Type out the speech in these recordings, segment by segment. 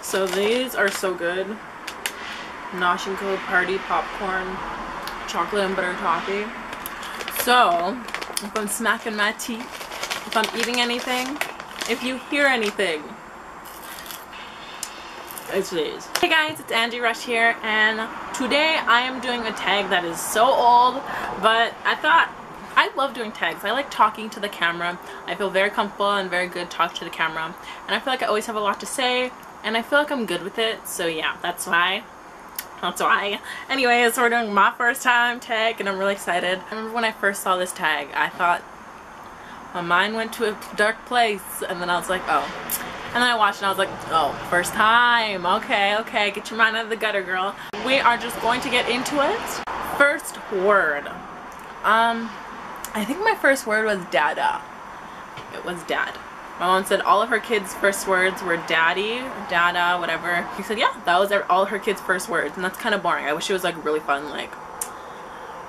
So these are so good. Nosh and Co Party Popcorn Chocolate and Butter Toffee. So if I'm smacking my teeth, if I'm eating anything, if you hear anything, it's these. Hey guys, it's Angie Rush here, and today I am doing a tag that is so old, but I thought I love doing tags. I like talking to the camera. I feel very comfortable and very good talking to the camera, and I feel like I always have a lot to say, and I feel like I'm good with it. So yeah, that's why. Anyways, we're doing my first time tag, and I'm really excited. I remember when I first saw this tag, I thought my mind went to a dark place, and then I was like, oh. And then I watched and I was like, oh, first time. Okay, get your mind out of the gutter, girl. We are just going to get into it. First word. I think my first word was dada. It was dad. My mom said all of her kids' first words were daddy, dada, whatever. She said, yeah, that was all her kids' first words, and that's kind of boring. I wish it was like really fun. Like,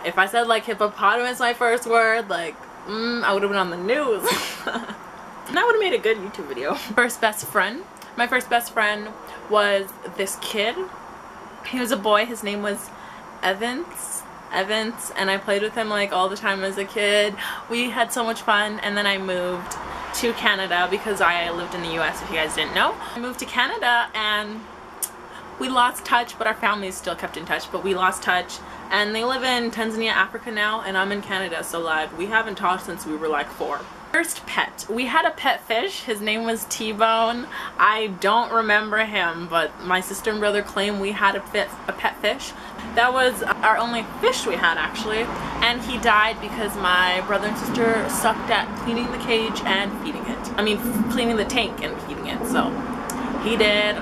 if I said like hippopotamus my first word, like, I would have been on the news. And that would have made a good YouTube video. First best friend. My first best friend was this kid. He was a boy. His name was Evans, and I played with him like all the time as a kid. We had so much fun, and then I moved to Canada because I lived in the US, if you guys didn't know. I moved to Canada and we lost touch, but our families still kept in touch, but we lost touch. And they live in Tanzania, Africa now, and I'm in Canada, so like we haven't talked since we were like 4. First pet. We had a pet fish. His name was T-Bone. I don't remember him, but my sister and brother claim we had a pet fish. That was our only fish we had, actually, and he died because my brother and sister sucked at cleaning the cage and feeding it. I mean, cleaning the tank and feeding it, so he did.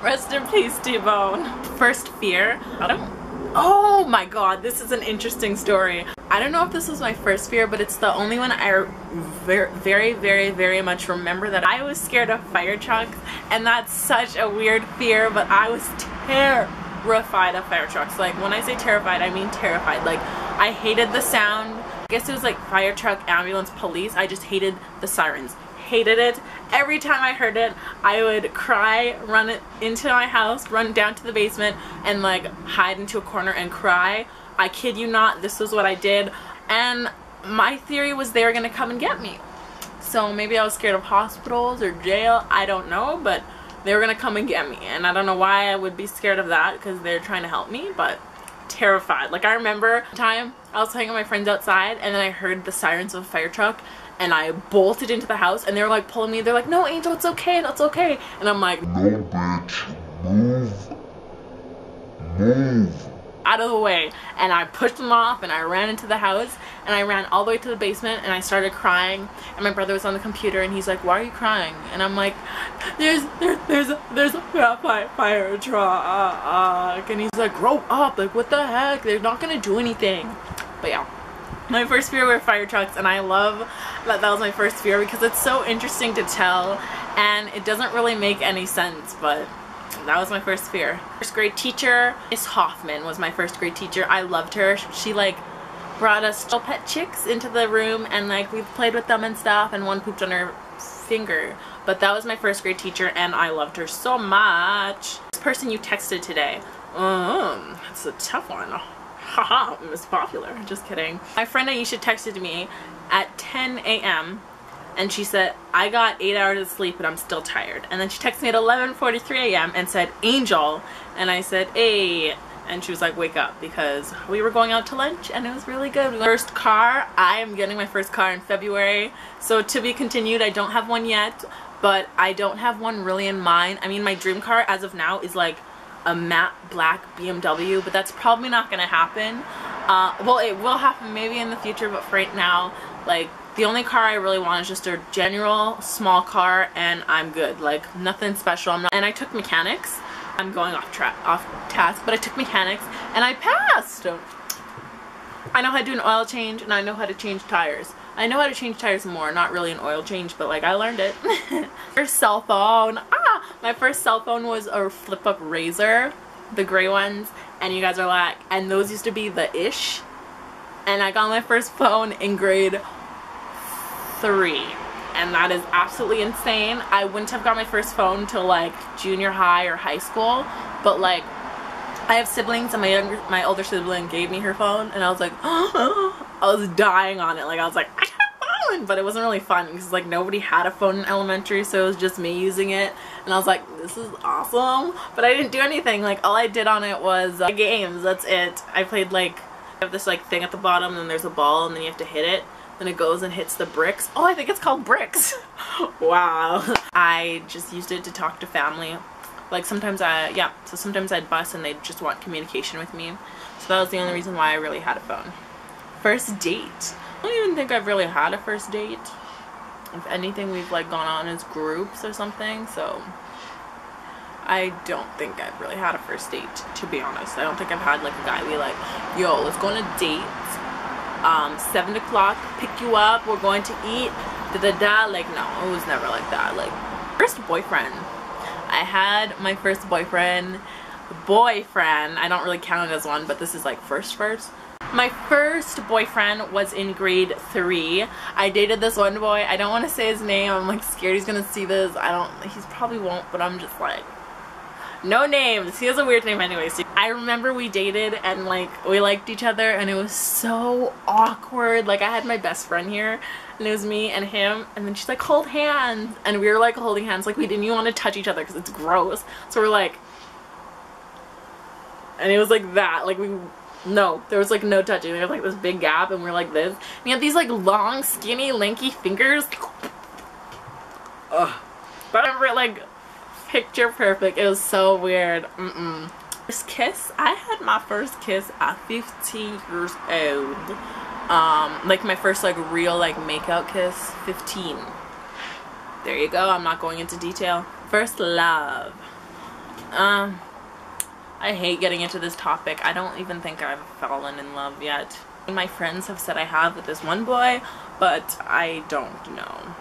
Rest in peace, T-Bone. First fear. Oh my god, this is an interesting story. I don't know if this was my first fear, but it's the only one I very much remember. That I was scared of fire trucks, and that's such a weird fear, but I was terrified of fire trucks. Like, when I say terrified, I mean terrified. Like, I hated the sound. I guess it was like fire truck, ambulance, police. I just hated the sirens. Hated it. Every time I heard it, I would cry, run it into my house, run down to the basement, and like hide into a corner and cry. I kid you not, this was what I did. And my theory was they were gonna come and get me. So maybe I was scared of hospitals or jail, I don't know, but they were gonna come and get me. And I don't know why I would be scared of that, because they're trying to help me, but terrified. Like, I remember a time I was playing with my friends outside, and then I heard the sirens of a fire truck, and I bolted into the house, and they were like pulling me. They're like, no, Angel, it's okay, it's okay. And I'm like, no, bitch, move out of the way. And I pushed them off, and I ran into the house, and I ran all the way to the basement, and I started crying. And my brother was on the computer, and he's like, why are you crying? And I'm like, there's a fire truck. And he's like, grow up, like, what the heck? They're not gonna do anything. But yeah. My first fear were fire trucks, and I love that that was my first fear because it's so interesting to tell, and it doesn't really make any sense, but that was my first fear. First grade teacher, Miss Hoffman was my first grade teacher. I loved her. She like brought us little pet chicks into the room, and like we played with them and stuff, and one pooped on her finger. But that was my first grade teacher, and I loved her so much. This person you texted today, that's a tough one. Haha, Miss Popular. Just kidding. My friend Aisha texted me at 10 a.m. and she said, I got 8 hours of sleep but I'm still tired. And then she texted me at 11:43 a.m. and said, Angel. And I said, hey. And she was like, wake up, because we were going out to lunch and it was really good. First car, I am getting my first car in February. So to be continued. I don't have one yet, but I don't have one really in mind. I mean, my dream car as of now is like a matte black BMW, but that's probably not gonna happen. Well, it will happen maybe in the future, but for right now, like, the only car I really want is just a general small car, and I'm good. Like, nothing special. And I took mechanics. I'm going off task, but I took mechanics and I passed. I know how to do an oil change, and I know how to change tires. I know how to change tires more, not really an oil change, but like I learned it. First cell phone. My first cell phone was a flip-up Razor, the gray ones, and you guys are like, and those used to be the ish. And I got my first phone in grade 3, and that is absolutely insane. I wouldn't have got my first phone till like junior high or high school, but like I have siblings, and my older sibling gave me her phone, and I was like, oh, I was dying on it. Like I was like, I got a phone, but it wasn't really fun because like nobody had a phone in elementary, so it was just me using it, and I was like, this is awesome. But I didn't do anything. Like all I did on it was games. That's it. I played like, I have this like thing at the bottom, and there's a ball, and then you have to hit it. Then it goes and hits the bricks. Oh, I think it's called bricks. Wow. I just used it to talk to family. Like sometimes sometimes I'd bus and they'd just want communication with me. So that was the only reason why I really had a phone. First date. I don't even think I've really had a first date. If anything, we've like gone on as groups or something, so I don't think I've really had a first date, to be honest. I don't think I've had like a guy be like, yo, let's go on a date. 7 o'clock, pick you up, we're going to eat, da-da-da. Like, no, it was never like that. Like, first boyfriend. I had my first boyfriend. I don't really count it as one, but this is like first. My first boyfriend was in grade 3. I dated this one boy. I don't want to say his name. I'm like scared he's gonna see this. He probably won't, but I'm just like, no names. He has a weird name anyway. So I remember we dated and like we liked each other, and it was so awkward. Like I had my best friend here, and it was me and him, and then she's like, hold hands, and we were like holding hands, like we didn't even want to touch each other because it's gross. So we're like, and it was like that, like there was like no touching. There was like this big gap, and we're like this. And he had these like long, skinny, lanky fingers. Ugh. But I remember it like picture perfect. It was so weird. First kiss. I had my first kiss at 15 years old. Like my first like real like makeout kiss, 15. There you go. I'm not going into detail. First love. I hate getting into this topic. I don't even think I've fallen in love yet. My friends have said I have with this one boy, but I don't know.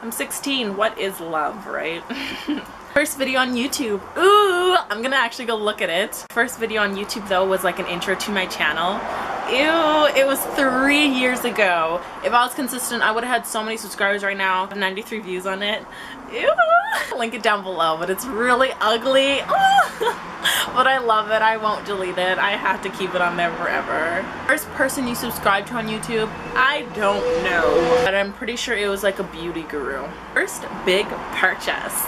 I'm 16. What is love, right? First video on YouTube. Ooh, I'm gonna actually go look at it. First video on YouTube though was like an intro to my channel. Ew, it was 3 years ago. If I was consistent, I would have had so many subscribers right now. 93 views on it. Ew. Link it down below, but it's really ugly. But I love it. I won't delete it. I have to keep it on there forever. First person you subscribe to on YouTube? I don't know, but I'm pretty sure it was like a beauty guru. First big purchase.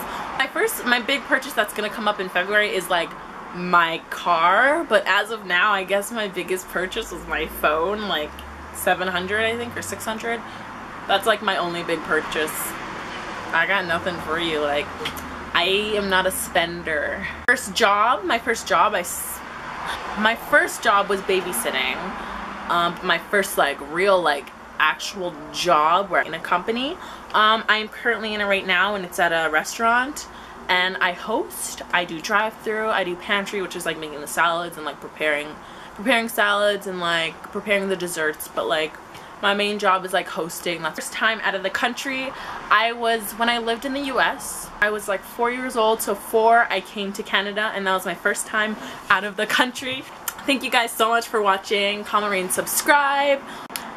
My big purchase that's gonna come up in February is like my car, but as of now I guess my biggest purchase was my phone, like 700 I think, or 600. That's like my only big purchase. I got nothing for you. Like, I am not a spender. First job, my first job was babysitting. My first like real like actual job where in a company. I'm currently in it right now, and it's at a restaurant, and I host. I do drive-through, I do pantry, which is like making the salads and like preparing salads and like preparing the desserts, but like my main job is like hosting. That's the first time out of the country. When I lived in the US, I was like 4 years old, so 4 I came to Canada, and that was my first time out of the country. Thank you guys so much for watching. Comment, rate, and subscribe.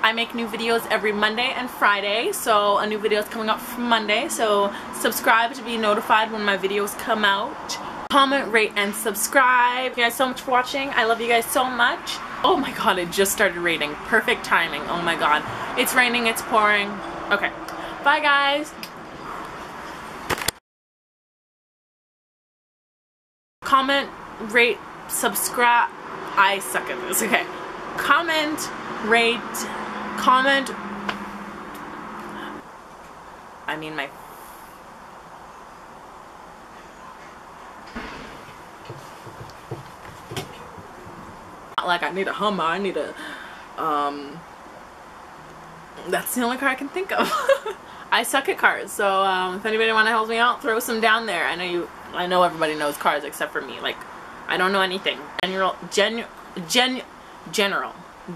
I make new videos every Monday and Friday, so a new video is coming up from Monday, so subscribe to be notified when my videos come out. Comment, rate, and subscribe. Thank you guys so much for watching. I love you guys so much. Oh my god, it just started raining. Perfect timing. Oh my god. It's raining, it's pouring. Okay. Bye guys. Comment, rate, subscribe. I suck at this. Okay. Comment, rate, comment. I mean my like I need a Hummer, I need a that's the only car I can think of. I suck at cars, so if anybody want to help me out, throw some down there. I know everybody knows cars except for me. Like, I don't know anything.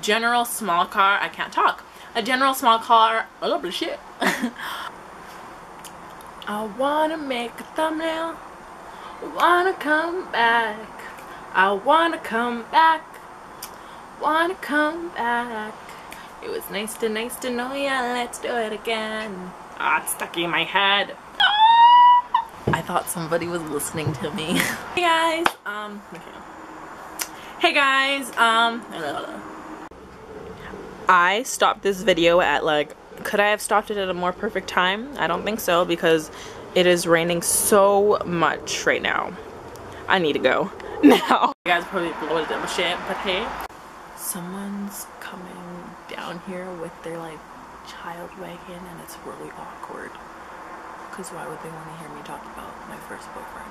General small car. I can't talk. A general small car. Oh shit. I wanna make a thumbnail. Wanna come back. I wanna come back. Wanna come back. It was nice to know ya. Let's do it again. Ah, it's stuck in my head. I thought somebody was listening to me. Hey guys, Hey guys, I stopped this video at like, could I have stopped it at a more perfect time? I don't think so, because it is raining so much right now. I need to go now. You guys probably bloated up shit, but hey. Someone's coming down here with their like child wagon, and it's really awkward. Because why would they want to hear me talk about my first boyfriend?